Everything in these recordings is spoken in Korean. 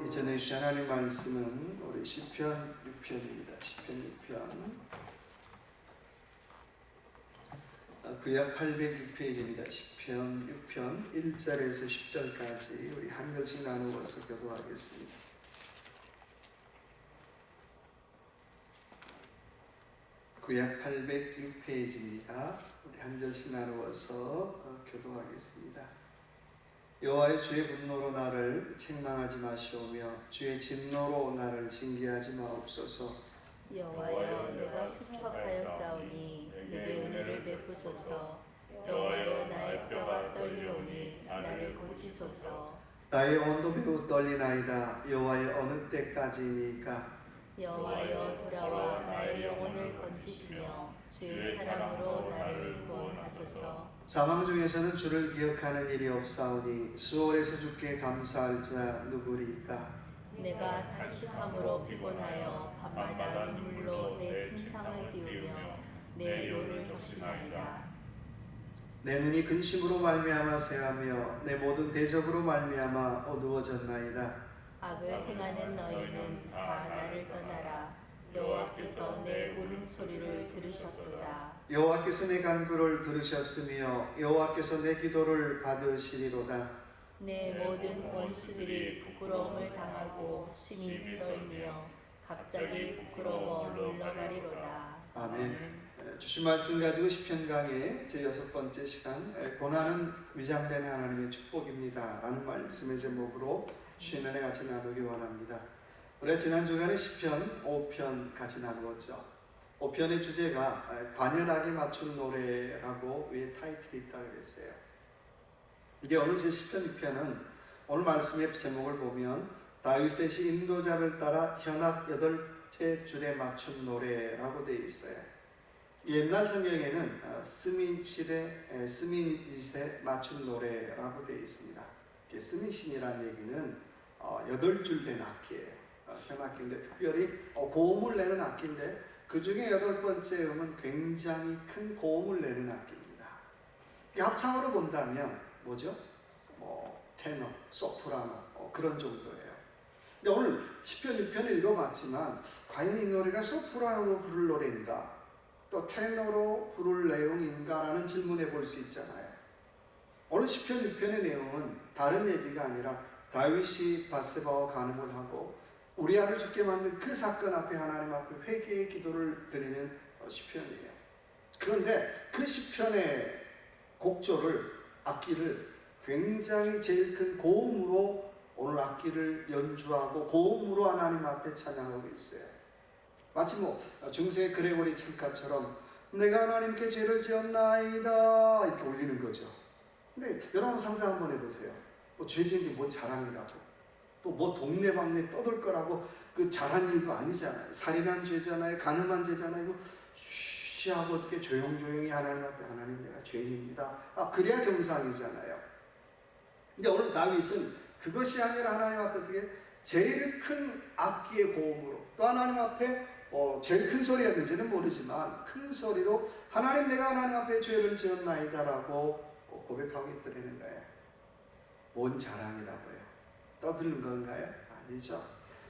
이전에 주신 하나님의 말씀은 우리 시편 6편입니다. 시편 6편 구약 806페이지입니다. 시편 6편 1절에서 10절까지 우리 한 절씩 나누어서 교도하겠습니다. 구약 806페이지입니다. 우리 한 절씩 나누어서 교도하겠습니다. 여호와의 주의 분노로 나를 책망하지 마시오며 주의 진노로 나를 징계하지 마옵소서. 여호와여, 내가 수척하였사오니 내게 은혜를 베푸소서. 여호와여, 나의 뼈가 떨리오니 나를 고치소서. 나의 영혼도 매우 떨리나이다. 여호와여, 어느 때까지니까? 여호와여, 돌아와 나의 영혼을 건지시며 주의 사랑으로 나를 구원하소서. 사망 중에서는 주를 기억하는 일이 없사오니 수월에서 주께 감사할 자 누구리까? 내가 탄식함으로 피곤하여 밤마다 눈물로 내 침상을 띄우며 내 요를 적시나이다. 내 눈이 근심으로 말미암아 새하며 내 모든 대적으로 말미암아 어두워졌나이다. 악을 행하는 너희는 다 나를 떠나라. 여호와께서 내 울음소리를 들으셨도다. 여호와께서 내 간구를 들으셨으며 여호와께서 내 기도를 받으시리로다. 내 모든 원수들이 부끄러움을 당하고 심히 떨며 갑자기 부끄러워 물러가리로다. 아멘. 주신 말씀 가지고 시편 강의 제6번째 시간 고난은 위장된 하나님의 축복입니다 라는 말씀의 제목으로 주신 은혜 같이 나누기 원합니다. 우리가 지난 주간에 시편 5편 같이 나누었죠. 5편의 주제가 관연하게 맞춘 노래라고 위에 타이틀이 있다 그랬어요. 이게 오늘 제 시편 6편은 오늘 말씀의 제목을 보면 다윗의 인도자를 따라 현악 8째 줄에 맞춘 노래라고 되어 있어요. 옛날 성경에는 스미닛에 맞춘 노래라고 되어 있습니다. 스미신이라는 얘기는 8줄 된 악기예요. 현악기인데 특별히 고음을 내는 악기인데 그 중에 8번째 음은 굉장히 큰 고음을 내는 악기입니다. 합창으로 본다면 뭐죠? 테너, 소프라노 그런 정도예요. 근데 오늘 시편 6편을 읽어봤지만 과연 이 노래가 소프라노로 부를 노래인가? 또 테너로 부를 내용인가? 라는 질문해 볼 수 있잖아요. 오늘 시편 6편의 내용은 다른 얘기가 아니라 다윗이 밧세바와 간음을 하고 우리아를 죽게 만든 그 사건 앞에 하나님 앞에 회개의 기도를 드리는 시편이에요. 그런데 그 시편의 곡조를 악기를 굉장히 제일 큰 고음으로 오늘 악기를 연주하고 고음으로 하나님 앞에 찬양하고 있어요. 마치 중세 그레고리 찬가처럼 내가 하나님께 죄를 지었나이다 이렇게 올리는 거죠. 근데 여러분 상상 한번 해보세요. 죄 지은 게 자랑이라고 또 동네방네 떠들 거라고 그 잘한 일도 아니잖아요. 살인한 죄잖아요. 간음한 죄잖아요. 쉬 하고 어떻게 조용조용히 하나님 앞에 하나님 내가 죄인입니다. 그래야 정상이잖아요. 근데 오늘 다윗은 그것이 아니라 하나님 앞에 어떻게 제일 큰 악기의 고음으로 또 하나님 앞에 제일 큰 소리였는지는 모르지만 큰 소리로 하나님 내가 하나님 앞에 죄를 지었나이다라고 고백하고 있더라는 거예요. 뭔 자랑이라고요? 떠드는 건가요? 아니죠.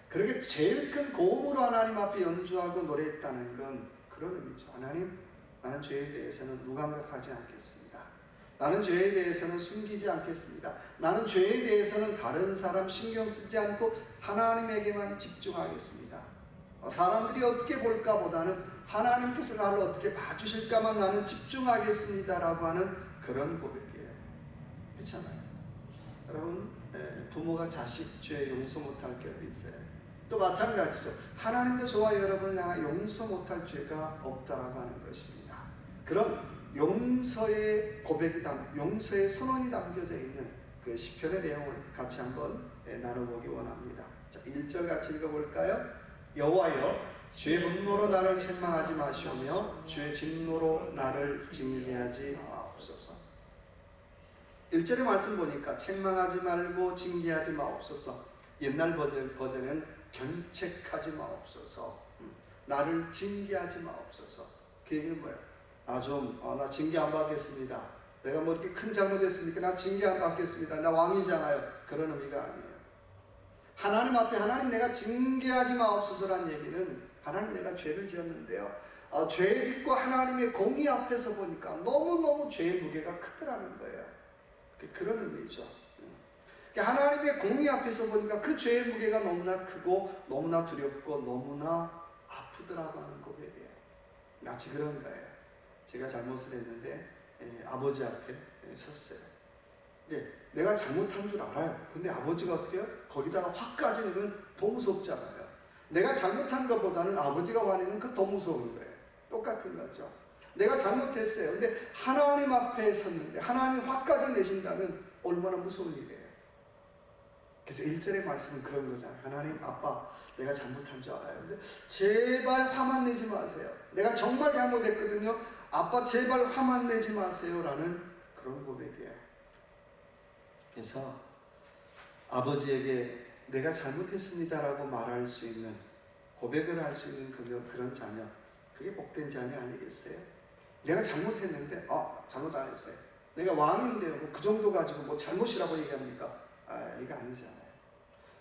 그렇게 제일 큰 고음으로 하나님 앞에 연주하고 노래했다는 건 그런 의미죠. 하나님, 나는 죄에 대해서는 무감각하지 않겠습니다. 나는 죄에 대해서는 숨기지 않겠습니다. 나는 죄에 대해서는 다른 사람 신경 쓰지 않고 하나님에게만 집중하겠습니다. 사람들이 어떻게 볼까 보다는 하나님께서 나를 어떻게 봐주실까만 나는 집중하겠습니다라고 하는 그런 고백이에요. 그렇잖아요. 여러분, 부모가 자식 죄 용서 못할 때도 있어요. 또 마찬가지죠. 하나님도 저와 여러분을 향해 용서 못할 죄가 없다라고 하는 것입니다. 그런 용서의 고백이 용서의 선언이 담겨져 있는 그 시편의 내용을 같이 한번 나눠보기 원합니다. 자, 1절 같이 읽어볼까요? 여호와여, 주의 분노로 나를 책망하지 마시오며 주의 진노로 나를 징계하지 마옵소서. 1절의 말씀 보니까 책망하지 말고 징계하지 마옵소서. 옛날 버전은 견책하지 마옵소서. 나를 징계하지 마옵소서. 그 얘기는 뭐예요? 나 징계 안 받겠습니다. 내가 이렇게 큰 잘못했습니까? 나 징계 안 받겠습니다. 나 왕이잖아요. 그런 의미가 아니에요. 하나님 앞에 하나님 내가 징계하지 마옵소서란 얘기는 하나님 내가 죄를 지었는데요. 죄 짓고 하나님의 공의 앞에서 보니까 너무너무 죄의 무게가 크더라는 거예요. 그런 의미죠. 하나님의 공의 앞에서 보니까 그 죄의 무게가 너무나 크고 너무나 두렵고 너무나 아프더라고 하는 고백이에요. 마치 그런 거예요. 제가 잘못을 했는데 아버지 앞에 섰어요. 내가 잘못한 줄 알아요. 근데 아버지가 어떻게 해요? 거기다가 화까지 내면 더 무섭잖아요. 내가 잘못한 것보다는 아버지가 화내면 그 더 무서운 거예요. 똑같은 거죠. 내가 잘못했어요. 근데 하나님 앞에 섰는데 하나님이 화까지 내신다면 얼마나 무서운 일이에요. 그래서 1절의 말씀은 그런 거잖아요. 하나님 아빠 내가 잘못한 줄 알아요. 근데 제발 화만 내지 마세요. 내가 정말 잘못했거든요. 아빠 제발 화만 내지 마세요 라는 그런 고백이에요. 그래서 아버지에게 내가 잘못했습니다 라고 말할 수 있는, 고백을 할 수 있는 그런 자녀, 그게 복된 자녀 아니겠어요? 내가 잘못했는데 잘못 안 했어요. 내가 왕인데요. 그 정도 가지고 잘못이라고 얘기합니까? 이거 아니잖아요.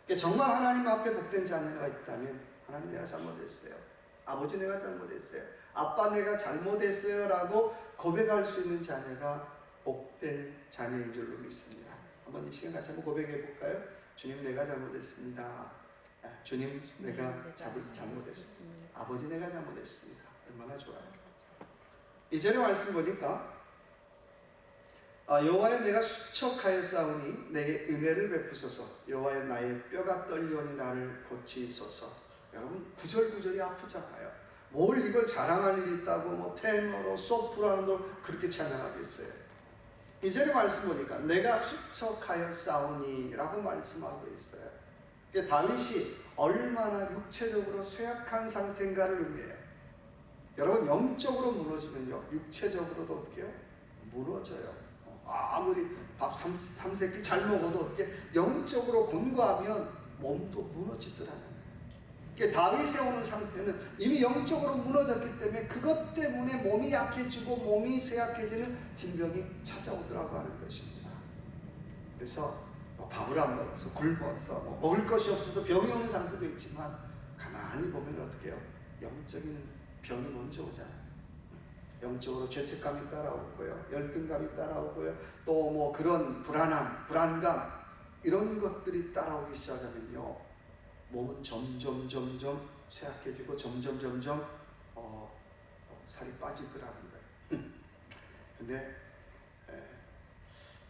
그러니까 정말 하나님 앞에 복된 자녀가 있다면 하나님 내가 잘못했어요. 아버지 내가 잘못했어요. 아빠 내가 잘못했어요 라고 고백할 수 있는 자녀가 복된 자녀인 줄로 믿습니다. 한번 이 시간 같이 한번 고백해 볼까요? 주님 내가 잘못했습니다. 주님 내가 잘못했습니다. 아버지 내가 잘못했습니다. 얼마나 좋아요. 이전에 말씀 보니까 여호와여 내가 수척하였사오니 내게 은혜를 베푸소서. 여호와여 나의 뼈가 떨리오니 나를 고치소서. 여러분 구절구절이 아프잖아요. 뭘 이걸 자랑할 일이 있다고 테너로 소프라노로 그렇게 찬양하겠어요. 이전에 말씀 보니까 내가 수척하였사오니 라고 말씀하고 있어요. 다윗이 얼마나 육체적으로 쇠약한 상태인가를 의미해요. 여러분 영적으로 무너지면요 육체적으로도 어떻게 해요? 무너져요. 아무리 밥 3세끼 잘 먹어도 어떻게 영적으로 곤고하면 몸도 무너지더라는 거예요. 다윗의 오는 상태는 이미 영적으로 무너졌기 때문에 그것 때문에 몸이 약해지고 몸이 쇠약해지는 질병이 찾아오더라고 하는 것입니다. 그래서 밥을 안 먹어서 굶어서 먹을 것이 없어서 병이 오는 상태도 있지만 가만히 보면 어떻게 해요? 영적인 병이 먼저 오잖아요. 영적으로 죄책감이 따라오고요, 열등감이 따라오고요, 또 그런 불안감 이런 것들이 따라오기 시작하면요 몸은 점점 쇠약해지고 점점 살이 빠지더라는 거예요. 근데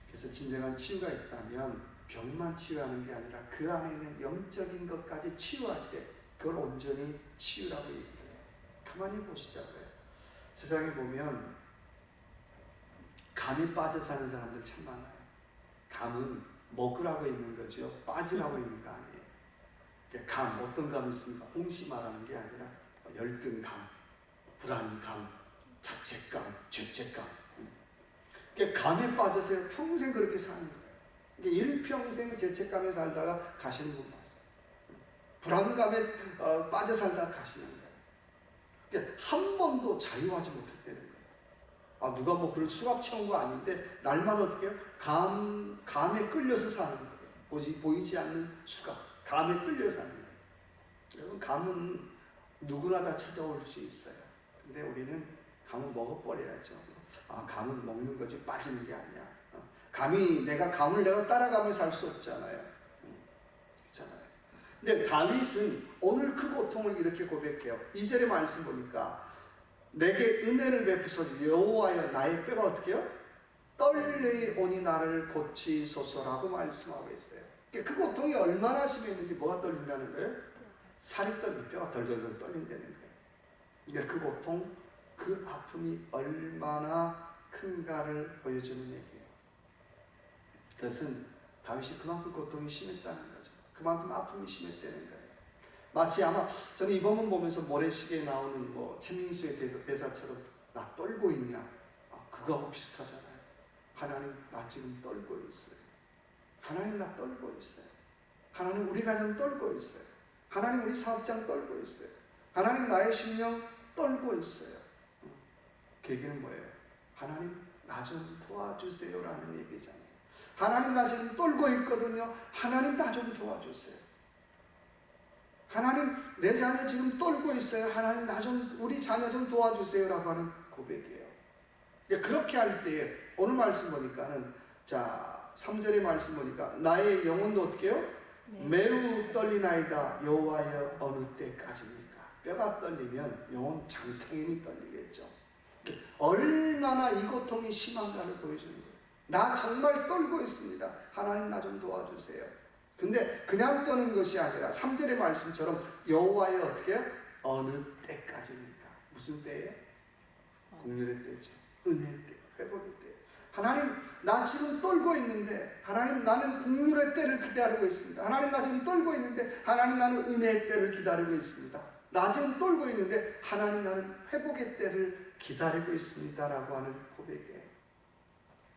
그래서 진정한 치유가 있다면 병만 치유하는 게 아니라 그 안에 있는 영적인 것까지 치유할 때 그걸 온전히 치유라고 얘기해요. 가만히 보시자고요. 세상에 보면 감에 빠져 사는 사람들 참 많아요. 감은 먹으라고 있는 거죠. 빠지라고 있는 거 아니에요. 감, 어떤 감이 있습니까? 홍시 말하는 게 아니라 열등감, 불안감, 자책감, 죄책감. 감에 빠져서 평생 그렇게 사는 거예요. 일평생 죄책감에 살다가 가시는 분 많아요. 불안감에 빠져 살다가 가시는 거예요. 한 번도 자유하지 못했다는 거예요. 누가 그걸 수갑 채운 거 아닌데 날마다 어떻게 해요? 감에 끌려서 사는 거예요. 보이지 않는 수갑, 감에 끌려서 사는 거예요. 여러분 감은 누구나 다 찾아올 수 있어요. 근데 우리는 감은 먹어버려야죠. 감은 먹는 거지 빠지는 게 아니야. 감을 내가 따라가며 살 수 없잖아요. 그렇잖아요. 근데 다윗은 오늘 그 고통을 이렇게 고백해요. 2절의 말씀 보니까 내게 은혜를 베푸소서. 여호와여 나의 뼈가 어떻게 해요? 떨리오니 나를 고치소서라고 말씀하고 있어요. 그 고통이 얼마나 심했는지 뭐가 떨린다는 거예요? 살이 떨리고 뼈가 덜덜덜 떨린다는 거예요. 그러니까 그 고통, 그 아픔이 얼마나 큰가를 보여주는 얘기예요. 그것은 다윗이 그만큼 고통이 심했다는 거죠. 그만큼 아픔이 심했다는 거예요. 마치 아마 저는 이 본문 보면서 모래시계에 나오는 최민수의 대사처럼 나 떨고 있냐? 그거하고 비슷하잖아요. 하나님 나 지금 떨고 있어요. 하나님 나 떨고 있어요. 하나님 우리 가정 떨고 있어요. 하나님 우리 사업장 떨고 있어요. 하나님 나의 심령 떨고 있어요. 그 얘기는 뭐예요? 하나님 나 좀 도와주세요 라는 얘기잖아요. 하나님 나 지금 떨고 있거든요. 하나님 나 좀 도와주세요. 하나님 내 자녀 지금 떨고 있어요. 하나님 우리 자녀 좀 도와주세요라고 하는 고백이에요. 그렇게 할 때에 오늘 말씀 보니까는 자 3절의 말씀 보니까 나의 영혼도 어떻게 해요? 네. 매우 떨리나이다. 여호와여 어느 때까지입니까? 뼈가 떨리면 영혼 장태인이 떨리겠죠. 얼마나 이 고통이 심한가를 보여주는 거예요. 나 정말 떨고 있습니다. 하나님 나 좀 도와주세요. 근데 그냥 떠는 것이 아니라 3절의 말씀처럼 여호와여 어떻게 해요? 어느 때까지입니까? 무슨 때예요? 국률의 때죠. 은혜의 때, 회복의 때. 하나님 나 지금 떨고 있는데 하나님 나는 국률의 때를 기다리고 있습니다. 하나님 나 지금 떨고 있는데 하나님 나는 은혜의 때를 기다리고 있습니다. 나 지금 떨고 있는데 하나님 나는 회복의 때를 기다리고 있습니다 라고 하는 고백이에요.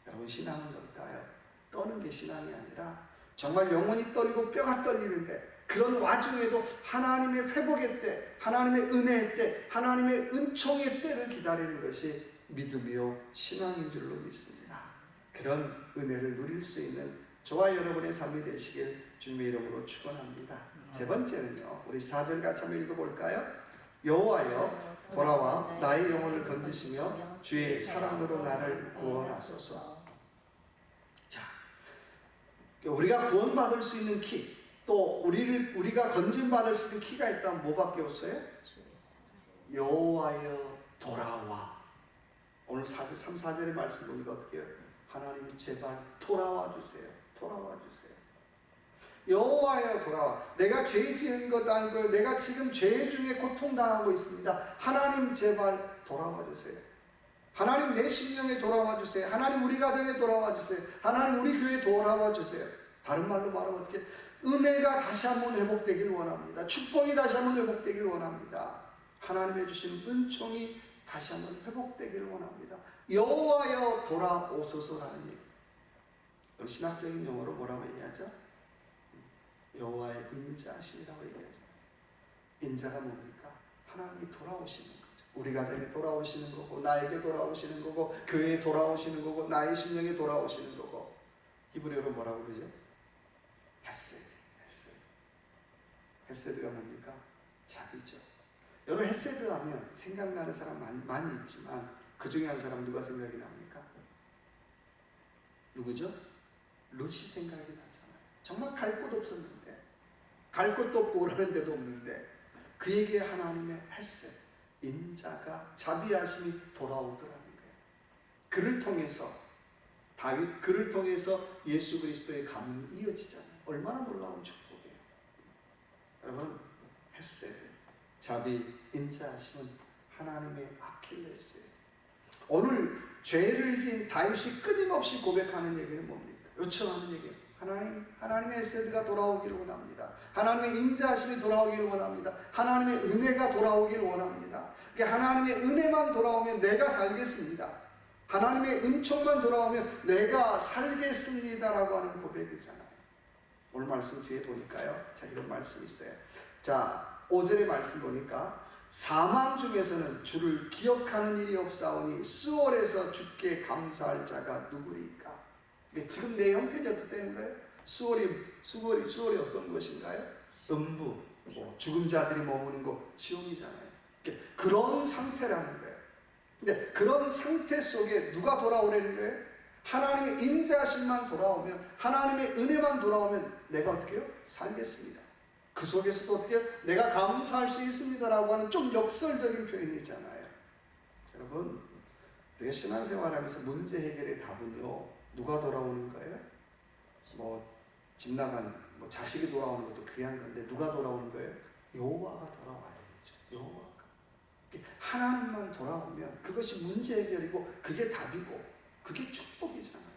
여러분 신앙은 뭘까요? 떠는 게 신앙이 아니라 정말 영혼이 떨리고 뼈가 떨리는데 그런 와중에도 하나님의 회복의 때, 하나님의 은혜의 때, 하나님의 은총의 때를 기다리는 것이 믿음이요 신앙인 줄로 믿습니다. 그런 은혜를 누릴 수 있는 저와 여러분의 삶이 되시길 주님의 이름으로 축원합니다. 세 번째는요, 우리 4절 같이 한번 읽어볼까요? 여호와여 돌아와 나의 영혼을 건지시며 주의 사랑으로 나를 구원하소서. 자, 우리가 구원받을 수 있는 키, 또 우리가 건진받을 수 있는 키가 있다면 뭐밖에 없어요? 여호와여 돌아와. 오늘 3, 4절의 말씀 보니까 어떻게 해요? 하나님 제발 돌아와 주세요. 돌아와 주세요. 여호와여 돌아와. 내가 죄 지은 것 아니고 내가 지금 죄 중에 고통당하고 있습니다. 하나님 제발 돌아와 주세요. 하나님 내 심령에 돌아와 주세요. 하나님 우리 가정에 돌아와 주세요. 하나님 우리 교회에 돌아와 주세요. 다른 말로 말하면 어떻게? 은혜가 다시 한번 회복되길 원합니다. 축복이 다시 한번 회복되길 원합니다. 하나님의 주신 은총이 다시 한번 회복되기를 원합니다. 여호와여 돌아오소서라는 얘기. 신학적인 용어로 뭐라고 얘기하죠? 여호와의 인자하심이라고 얘기하죠. 인자가 뭡니까? 하나님이 돌아오시는 거죠. 우리 가정에 돌아오시는 거고, 나에게 돌아오시는 거고, 교회에 돌아오시는 거고, 나의 심령에 돌아오시는 거고. 히브리어로 뭐라고 그러죠? 헤세드. 헤세드가 뭡니까? 자비죠. 여러분 헤세드 하면 생각나는 사람 많이 있지만 그 중에 한 사람 누가 생각이 납니까? 누구죠? 롯이 생각이 나잖아요. 정말 갈 곳 없었는데, 갈 곳도 없고 오라는 데도 없는데 그에게 하나님의 헤세드, 인자가 자비하심이 돌아오더라는 거예요. 그를 통해서 다윗, 그를 통해서 예수 그리스도의 가문이 이어지잖아요. 얼마나 놀라운 축복이에요. 여러분 헤세드, 자비, 인자하심은 하나님의 아킬레스예요. 오늘 죄를 지은 다윗이 끊임없이 고백하는 얘기는 뭡니까? 요청하는 얘기예요. 하나님의 헤세드가 돌아오기를 원합니다. 하나님의 인자하심이 돌아오기를 원합니다. 하나님의 은혜가 돌아오기를 원합니다. 하나님의 은혜만 돌아오면 내가 살겠습니다. 하나님의 은총만 돌아오면 내가 살겠습니다라고 하는 고백이잖아요. 오늘 말씀 뒤에 보니까요, 자 이런 말씀이 있어요. 자 5절의 말씀 보니까 사망 중에서는 주를 기억하는 일이 없사오니 스월에서 주께 감사할 자가 누구리까? 지금 내 형편이 어떻게 되는 거예요? 수월이 어떤 것인가요? 음부, 죽은 자들이 머무는 곳, 지옥이잖아요. 그런 상태라는 거예요. 근데 그런 상태 속에 누가 돌아오라는 거예요? 하나님의 인자하심만 돌아오면, 하나님의 은혜만 돌아오면 내가 어떻게 해요? 살겠습니다. 그 속에서도 어떻게 해요? 내가 감사할 수 있습니다라고 하는 좀 역설적인 표현이잖아요. 여러분, 우리가 신앙생활하면서 문제 해결의 답은요, 누가 돌아오는 거예요? 집 나간 자식이 돌아오는 것도 귀한 건데 누가 돌아오는 거예요? 여호와가 돌아와야 되죠. 여호와가. 하나님만 돌아오면 그것이 문제 해결이고 그게 답이고 그게 축복이잖아요.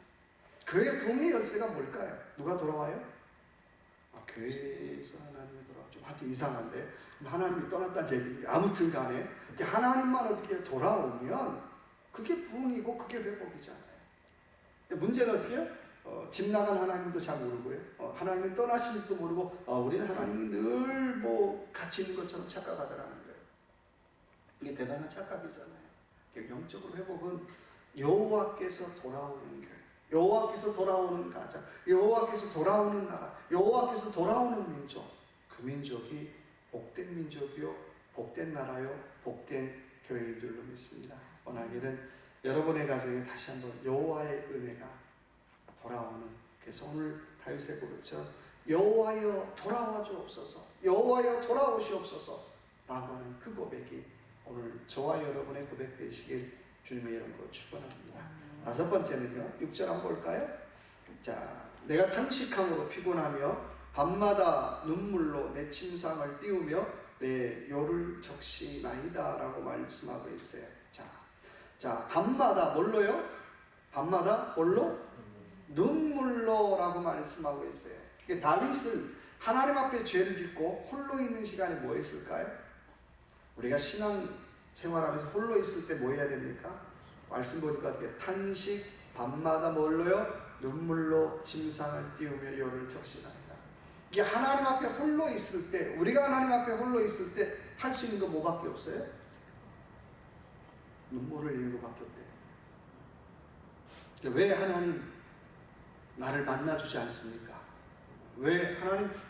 교회 부흥의 열쇠가 뭘까요? 누가 돌아와요? 교회에서 하나님이 돌아와. 좀 하여튼 이상한데 하나님이 떠났다는 얘기인데 아무튼 간에 하나님만 어떻게 돌아오면 그게 부흥이고 그게 회복이잖아요. 문제는 어떻게 해요? 집 나간 하나님도 잘 모르고요. 하나님이 떠나신지도 모르고 우리는 하나님이 늘 같이 있는 것처럼 착각하더라는 거예요. 이게 대단한 착각이잖아요. 영적으로 회복은 여호와께서 돌아오는 교회, 여호와께서 돌아오는 가정, 여호와께서 돌아오는 나라, 여호와께서 돌아오는 민족, 그 민족이 복된 민족이요, 복된 나라요, 복된 교회인 줄로 믿습니다. 원하기는 여러분의 가정에 다시 한번 여호와의 은혜가 돌아오는, 그래서 오늘 다윗의 고백처럼 여호와여 돌아와 주옵소서, 여호와여 돌아오시옵소서 라고 하는 그 고백이 오늘 저와 여러분의 고백 되시길 주님의 이름으로 축원합니다. 다섯 번째는요, 6절 한번 볼까요? 자, 내가 탄식함으로 피곤하며 밤마다 눈물로 내 침상을 띄우며 내 요를 적시나이다 라고 말씀하고 있어요. 자, 밤마다 뭘로요? 밤마다 뭘로? 눈물로 라고 말씀하고 있어요. 다윗은 하나님 앞에 죄를 짓고 홀로 있는 시간에 뭐 했을까요? 우리가 신앙 생활하면서 홀로 있을 때 뭐 해야 됩니까? 말씀 보니까 어떻게 탄식, 밤마다 뭘로요? 눈물로 침상을 띄우며 요를 적시나이다. 이게 하나님 앞에 홀로 있을 때, 우리가 하나님 앞에 홀로 있을 때 할 수 있는 거 뭐밖에 없어요? 눈물을 흘리는 것밖에 없대요. 왜 하나님 나를 만나주지 않습니까? 왜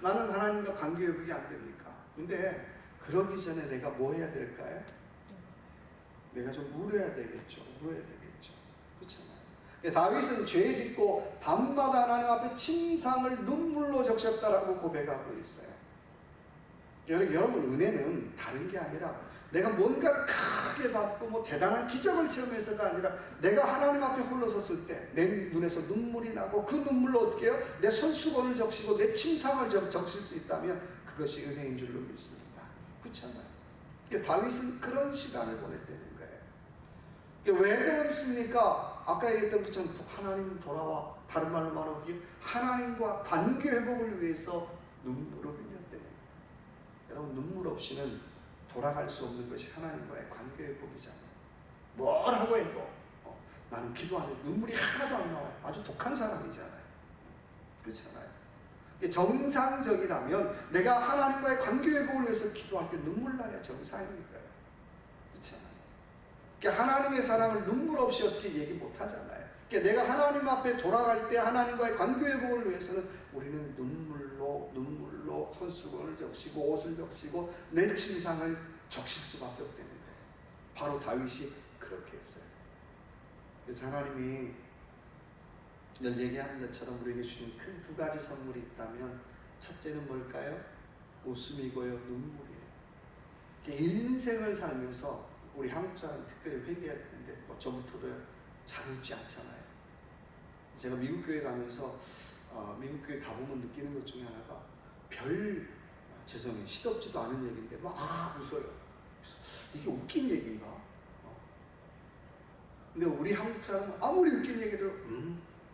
나는 하나님과 관계 회복이 안 됩니까? 근데 그러기 전에 내가 뭐 해야 될까요? 내가 좀 울어야 되겠죠. 그렇잖아요. 다윗은 죄 짓고 밤마다 하나님 앞에 침상을 눈물로 적셨다라고 고백하고 있어요. 여러분, 은혜는 다른 게 아니라 내가 뭔가 크게 받고 뭐 대단한 기적을 체험해서가 아니라 내가 하나님 앞에 홀로 섰을 때 내 눈에서 눈물이 나고 그 눈물로 어떻게 해요? 내 손수건을 적시고 내 침상을 적실 수 있다면 그것이 은혜인 줄로 믿습니다. 그렇잖아요. 다윗은 그런 시간을 보냈다는 거예요. 왜 그렇습니까? 아까 얘기했던 것처럼 하나님 돌아와, 다른 말로 말하면 어떻게 하나님과 관계 회복을 위해서 눈물을 흘렸다는 거예요. 여러분, 눈물 없이는 돌아갈 수 없는 것이 하나님과의 관계 회복이잖아요. 뭘 하고 해도 나는 기도하는데 눈물이 하나도 안 나와요. 아주 독한 사람이잖아요. 그렇잖아요. 정상적이라면 내가 하나님과의 관계 회복을 위해서 기도할 때 눈물 나야 정상이니까요. 그렇잖아요. 하나님의 사랑을 눈물 없이 어떻게 얘기 못 하잖아요. 내가 하나님 앞에 돌아갈 때 하나님과의 관계 회복을 위해서는 우리는 눈물로 손수건을 적시고 옷을 적시고 내 침상을 적실 수밖에 없다는 거예요. 바로 다윗이 그렇게 했어요. 그래서 하나님이 늘 얘기하는 것처럼 우리에게 주신 큰 두 가지 선물이 있다면 첫째는 뭘까요? 웃음이고요, 눈물이에요. 인생을 살면서 우리 한국 사람이 특별히 회개해야 되는데 저부터도요, 잘 웃지 않잖아요. 제가 미국 교회 가면서 미국 교회 가보면 느끼는 것 중에 하나가 시덥지도 않은 얘기인데 막 웃어요. 그래서 이게 웃긴 얘기인가? 근데 우리 한국 사람은 아무리 웃긴 얘기도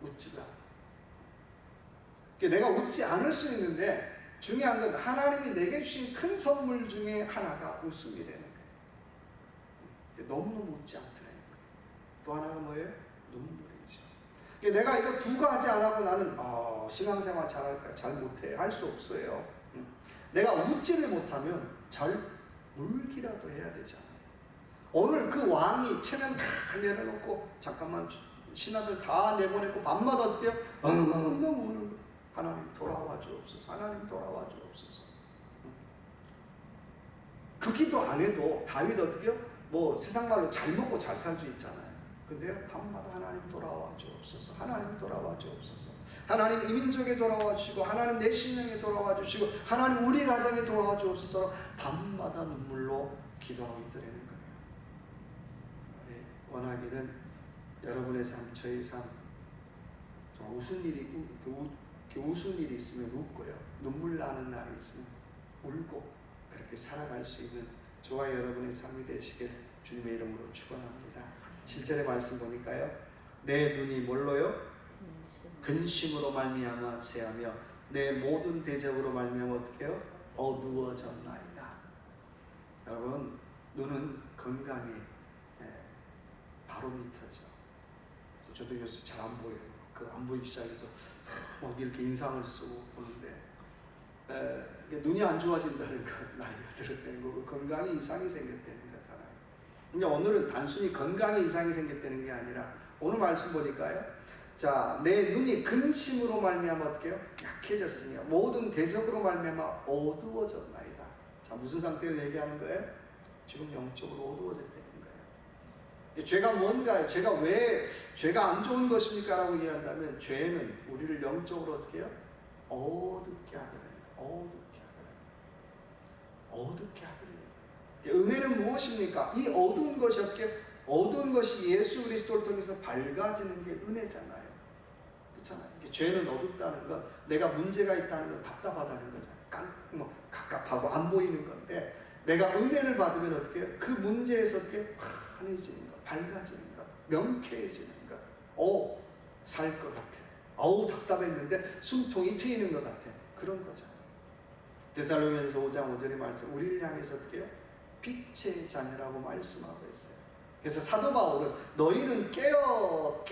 웃지도 않아. 내가 웃지 않을 수 있는데 중요한 건 하나님이 내게 주신 큰 선물 중에 하나가 웃음이 되는 거예요. 너무너무 웃지 않더라는 거예요. 또 하나가 뭐예요? 눈물이죠. 내가 이거 두 가지 안 하고 나는 신앙생활 잘할까요? 잘 못해. 할 수 없어요. 내가 웃지를 못하면 잘 울기라도 해야 되잖아요. 오늘 그 왕이 체면 다 내려놓고 잠깐만 신하들 다 내보내고 밤마다 어떻게 해요? 너무 우는 거예요. 하나님 돌아와 주옵소서. 하나님 돌아와 주옵소서. 그 기도 안 해도 다윗 어떻게 해요? 뭐 세상 말로 잘 먹고 잘 살 수 있잖아요. 근데 밤마다 하나님 돌아와 주옵소서. 하나님 돌아와 주옵소서. 하나님 이 민족에 돌아와 주시고 하나님 내 심령에 돌아와 주시고 하나님 우리 가정에 돌아와 주옵소서. 밤마다 눈물로 기도하고 있더라는 거예요. 네, 원하기는 여러분의 삶, 저의 삶, 웃은 일이 있으면 웃고요, 눈물 나는 날이 있으면 울고 그렇게 살아갈 수 있는 저와 여러분의 삶이 되시길 주님의 이름으로 축원합니다. 7절의 말씀 보니까요, 내 눈이 뭘로요? 근심으로 말미암아 쇠하며 내 모든 대적으로 말미암아 어떻게 해요? 어두워졌나이다. 여러분, 눈은 건강의 바로미터죠. 저도 요새 잘 안 보여요. 안 보이기 시작해서 막 이렇게 인상을 쓰고 보는데 눈이 안 좋아진다는 거, 나이가 들었다는 거고 건강에 이상이 생겼다는 거잖아요. 근데 오늘은 단순히 건강에 이상이 생겼다는 게 아니라 오늘 말씀 보니까요, 자, 내 눈이 근심으로 말미암아 어떻게 해요? 약해졌으며 모든 대적으로 말미암아 어두워졌나이다. 자, 무슨 상태를 얘기하는 거예요? 지금 영적으로 어두워졌다는 거예요. 죄가 뭔가요? 죄가 안 좋은 것입니까? 라고 얘기한다면 죄는 우리를 영적으로 어떻게 해요? 어둡게 하더라는 거예요. 어둡게 하더라는 거예요. 은혜는 무엇입니까? 이 어두운 것이 어두운 것이 예수 그리스도를 통해서 밝아지는 게 은혜잖아요. 그렇잖아요. 죄는 어둡다는 건 내가 문제가 있다는 건 답답하다는 거잖아요. 갑갑하고 안 보이는 건데 내가 은혜를 받으면 어떻게 해요? 그 문제에서 어떻게 환해지는 것, 밝아지는 것, 명쾌해지는 것. 살 것 같아. 답답했는데 숨통이 트이는 것 같아. 그런 거잖아요. 데살로니가서 5장 5절의 말씀, 우리를 향해서 어떻게 해요? 빛의 자녀라고 말씀하고 있어요. 그래서 사도 바울은 너희는 깨어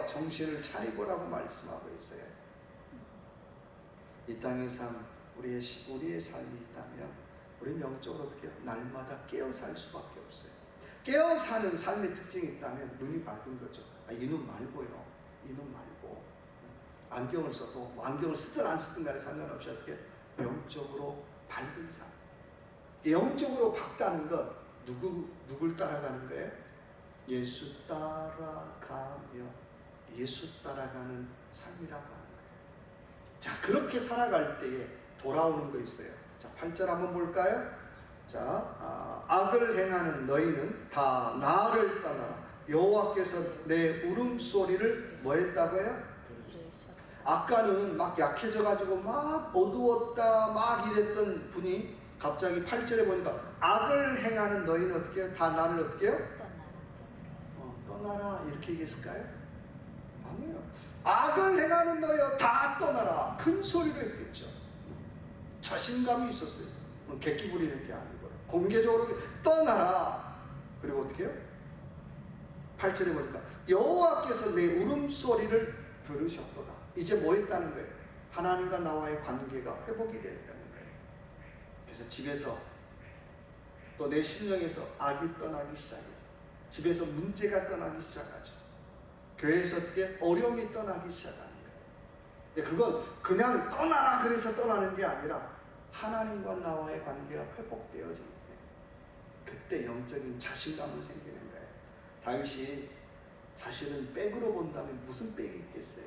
정신을 차리고라고 말씀하고 있어요. 이 땅의 삶, 우리의 삶이 있다면 우리는 영적으로 어떻게 해요? 날마다 깨어 살 수밖에 없어요. 깨어 사는 삶의 특징이 있다면 눈이 밝은 거죠. 이 눈 말고요. 이 눈 말고 안경을 써도 안경을 쓰든 안 쓰든 간에 상관없이 어떻게 영적으로 밝은 삶. 영적으로 밝다는 건 누굴 따라가는 거예요? 예수 따라가는 삶이라고 하는 거예요. 자, 그렇게 살아갈 때에 돌아오는 거 있어요. 자, 8절 한번 볼까요? 자, 악을 행하는 너희는 다 나를 떠나라. 여호와께서 내 울음소리를 뭐 했다고 해요? 아까는 막 약해져가지고 막 어두웠다 막 이랬던 분이 갑자기 8절에 보니까 악을 행하는 너희는 어떻게 해요? 다 나를 어떻게 해요? 떠나라 이렇게 얘기했을까요? 아니에요. 악을 행하는 너희여 다 떠나라. 큰 소리로 했겠죠. 자신감이 있었어요. 객기 부리는 게 아니고요. 공개적으로 떠나라. 그리고 어떻게 해요? 8절에 보니까 여호와께서 내 울음소리를 들으셨도다. 이제 뭐 했다는 거예요? 하나님과 나와의 관계가 회복이 됐다는 거예요. 그래서 집에서 또 내 심령에서 악이 떠나기 시작해요. 집에서 문제가 떠나기 시작하죠. 교회에서 어떻게 어려움이 떠나기 시작하는 거예요. 그건 그냥 떠나라 그래서 떠나는 게 아니라 하나님과 나와의 관계가 회복되어질 때 그때 영적인 자신감이 생기는 거예요. 다윗이 사실은 백으로 본다면 무슨 백이 있겠어요?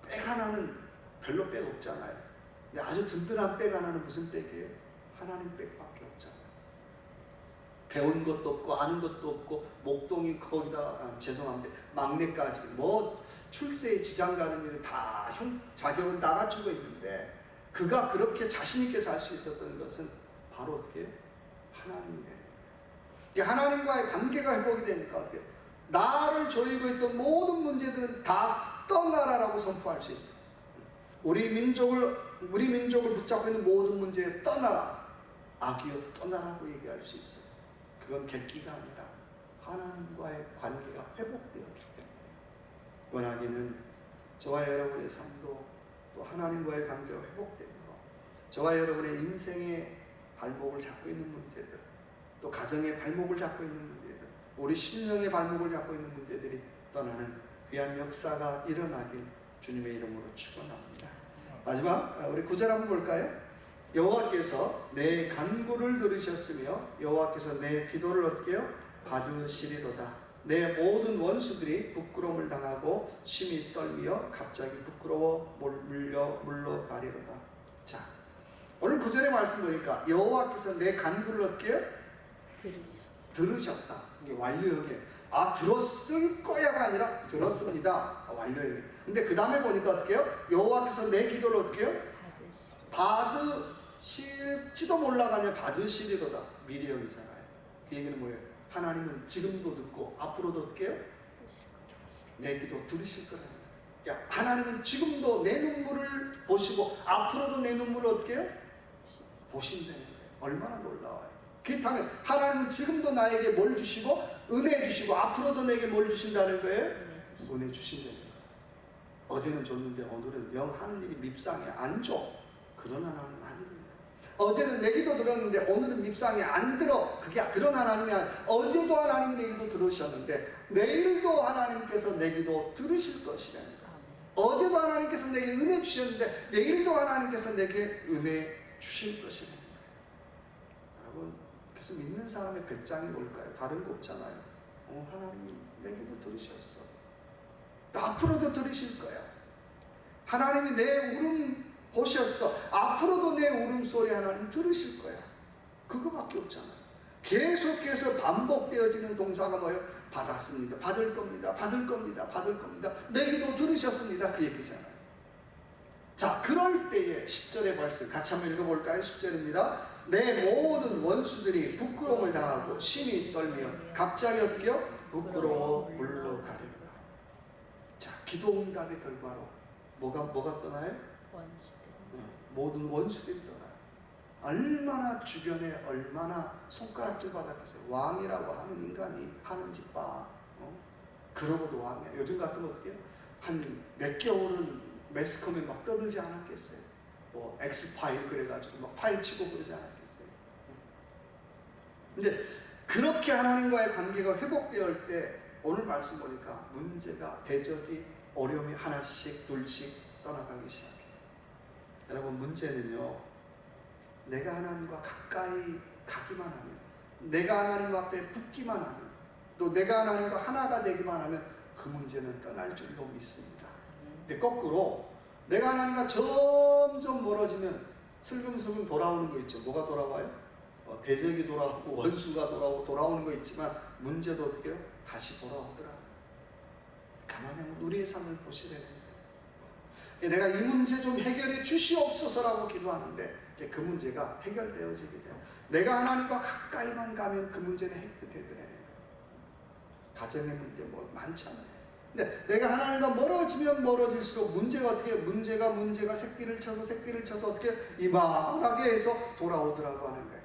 백 하나는 별로 백 없잖아요. 근데 아주 든든한 백 하나는 무슨 백이에요? 하나님 백밖에 없잖아요. 배운 것도 없고 아는 것도 없고 목동이 거기다 죄송합니다. 막내까지 뭐 출세에 지장 가는 일은 다 자격은 다 갖추고 있는데 그가 그렇게 자신 있게 살 수 있었던 것은 바로 어떻게 하나님이에요. 하나님과의 관계가 회복이 되니까 어떻게 나를 조이고 있던 모든 문제들은 다 떠나라라고 선포할 수 있어요. 우리 민족을 붙잡고 있는 모든 문제에 떠나라. 악이여 떠나라고 얘기할 수 있어요. 그건 객기가 아니라 하나님과의 관계가 회복되었기 때문에 원하기는 저와 여러분의 삶도 또 하나님과의 관계가 회복되는 것, 저와 여러분의 인생의 발목을 잡고 있는 문제들, 또 가정의 발목을 잡고 있는 문제들, 우리 심령의 발목을 잡고 있는 문제들이 떠나는 귀한 역사가 일어나길 주님의 이름으로 축원합니다. 마지막 우리 9절 한번 볼까요? 여호와께서 내 간구를 들으셨으며 여호와께서 내 기도를 어떻게 해요? 받으시리로다. 내 모든 원수들이 부끄러움을 당하고 심히 떨며 갑자기 부끄러워 물러가리로다. 자, 오늘 9절의 말씀 보니까 여호와께서 내 간구를 어떻게 해요? 들으셨다. 이게 완료형이에요. 들었을 거야가 아니라 들었습니다. 완료형이에요. 근데 그 다음에 보니까 어떻게 해요? 여호와께서 내 기도를 어떻게 해요? 받으실지도 몰라가 아니라 받으시리로다. 미래형이잖아요. 그 얘기는 뭐예요? 하나님은 지금도 듣고 앞으로도 어떻게 해요? 내 기도 들으실 거라는 거예요. 하나님은 지금도 내 눈물을 보시고 앞으로도 내 눈물을 어떻게 해요? 보신다는 거예요. 얼마나 놀라워요. 그렇다면 하나님은 지금도 나에게 뭘 주시고 은혜 주시고 앞으로도 내게 뭘 주신다는 거예요? 은혜 주신다는 거예요. 어제는 줬는데 오늘은 영 하는 일이 밉상에 안 줘. 그런 하나님 아니에요. 어제는 내 기도 들었는데 오늘은 밉상에 안 들어. 그게 그런 하나님이 아니에요. 어제도 하나님 내 기도 들으셨는데 내일도 하나님께서 내 기도 들으실 것이라는 거예요. 어제도 하나님께서 내게 은혜 주셨는데 내일도 하나님께서 내게 은혜 주실 것이네. 여러분, 그래서 믿는 사람의 배짱이 뭘까요? 다른 거 없잖아요. 하나님이 내게도 들으셨어. 또 앞으로도 들으실 거야. 하나님이 내 울음 보셨어. 앞으로도 내 울음소리 하나님 들으실 거야. 그거밖에 없잖아요. 계속해서 반복되어지는 동사가 뭐예요? 받았습니다. 받을 겁니다. 받을 겁니다. 받을 겁니다. 내 기도 들으셨습니다. 그 얘기잖아요. 자, 그럴 때에 10절의 말씀 같이 한번 읽어볼까요? 10절입니다. 내 모든 원수들이 부끄러움을 당하고 심히 떨며 갑자기 어떻게요? 부끄러워 물러가리라. 자, 기도 응답의 결과로 뭐가 떠나요? 원수들. 모든 원수들이 떠나요. 얼마나 주변에 얼마나 손가락질 받았겠어요. 왕이라고 하는 인간이 하는 짓 봐. 그러고도 왕이야. 요즘 같으면 어떻게 해요? 한 몇 개월은 매스컴에 막 떠들지 않았겠어요. 뭐 엑스파일 그래가지고 막 파헤치고 그러지 않았겠어요. 근데 그렇게 하나님과의 관계가 회복되었을 때 오늘 말씀 보니까 문제가 대적이 어려움이 하나씩 둘씩 떠나가기 시작해요. 여러분, 문제는요, 내가 하나님과 가까이 가기만 하면, 내가 하나님 앞에 붙기만 하면, 또 내가 하나님과 하나가 되기만 하면 그 문제는 떠날 줄로 믿습니다. 근데 거꾸로 내가 하나님과 점점 멀어지면 슬금슬금 돌아오는 거 있죠. 뭐가 돌아와요? 대적이 돌아오고 원수가 돌아오는 거 있지만 문제도 어떻게 해요? 다시 돌아오더라고요. 가만히 한번 우리의 삶을 보시래요. 내가 이 문제 좀 해결해 주시옵소서라고 기도하는데 그 문제가 해결되어지게 돼요. 내가 하나님과 가까이만 가면 그 문제는 해결되더래요. 가정의 문제 뭐 많잖아요. 근데 내가 하나님과 멀어지면 멀어질수록 문제가 어떻게 해요? 문제가 새끼를 쳐서 어떻게 이만하게 해서 돌아오더라고 하는 거예요.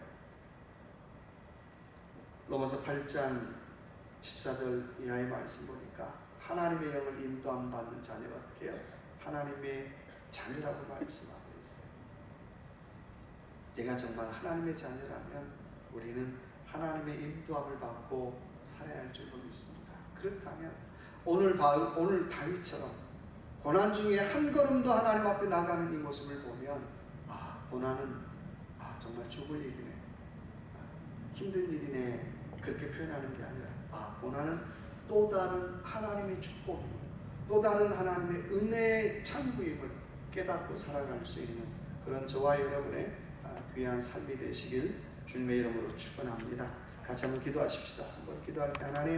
로마서 8장 14절 이하의 말씀 보니까 하나님의 영을 인도함 받는 자녀가 어떻게 해요? 하나님의 자녀라고 말씀하고 있어요. 내가 정말 하나님의 자녀라면 우리는 하나님의 인도함을 받고 살아야 할 줄로 믿습니다. 그렇다면 오늘 다윗처럼 고난 중에 한 걸음도 하나님 앞에 나가는 이 모습을 보면 고난은 정말 죽을 일이네, 힘든 일이네, 그렇게 표현하는 게 아니라 고난은 또 다른 하나님의 축복이고 또 다른 하나님의 은혜의 창구임을 깨닫고 살아갈 수 있는 그런 저와 여러분의 귀한 삶이 되시길 주님의 이름으로 축원합니다. 같이 한번 기도하십시다. 한번 기도할 때 하나님,